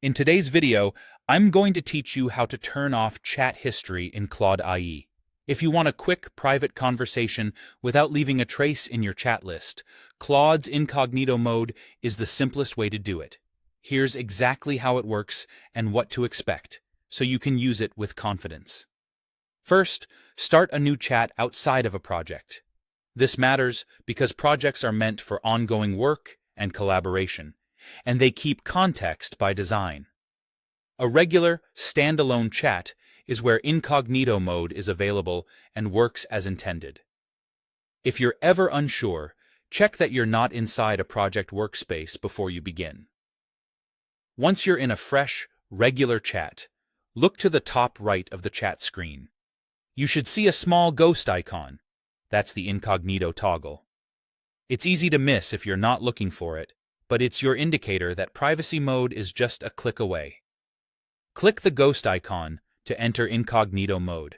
In today's video, I'm going to teach you how to turn off chat history in Claude AI. If you want a quick, private conversation without leaving a trace in your chat list, Claude's incognito mode is the simplest way to do it. Here's exactly how it works and what to expect, so you can use it with confidence. First, start a new chat outside of a project. This matters because projects are meant for ongoing work and collaboration, and they keep context by design. A regular, standalone chat is where incognito mode is available and works as intended. If you're ever unsure, check that you're not inside a project workspace before you begin. Once you're in a fresh, regular chat, look to the top right of the chat screen. You should see a small ghost icon. That's the incognito toggle. It's easy to miss if you're not looking for it, but it's your indicator that privacy mode is just a click away. Click the ghost icon to enter incognito mode.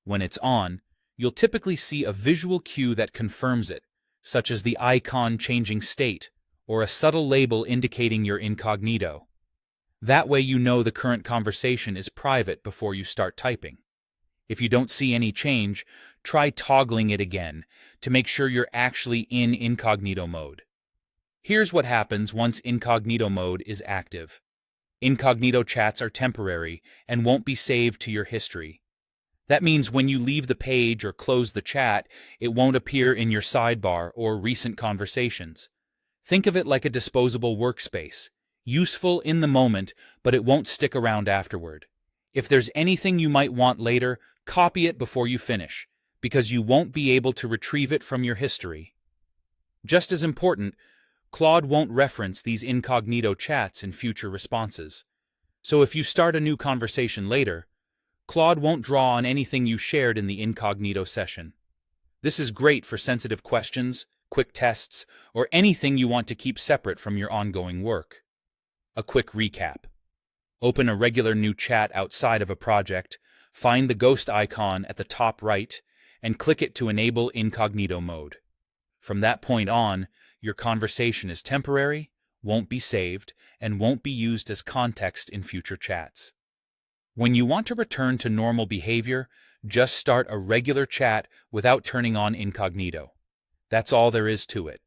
When it's on, you'll typically see a visual cue that confirms it, such as the icon changing state or a subtle label indicating you're incognito. That way you know the current conversation is private before you start typing. If you don't see any change, try toggling it again to make sure you're actually in incognito mode. Here's what happens once incognito mode is active. Incognito chats are temporary and won't be saved to your history. That means when you leave the page or close the chat, it won't appear in your sidebar or recent conversations. Think of it like a disposable workspace, useful in the moment, but it won't stick around afterward. If there's anything you might want later, copy it before you finish, because you won't be able to retrieve it from your history. Just as important, Claude won't reference these incognito chats in future responses. So if you start a new conversation later, Claude won't draw on anything you shared in the incognito session. This is great for sensitive questions, quick tests, or anything you want to keep separate from your ongoing work. A quick recap. Open a regular new chat outside of a project, find the ghost icon at the top right, and click it to enable incognito mode. From that point on, your conversation is temporary, won't be saved, and won't be used as context in future chats. When you want to return to normal behavior, just start a regular chat without turning on incognito. That's all there is to it.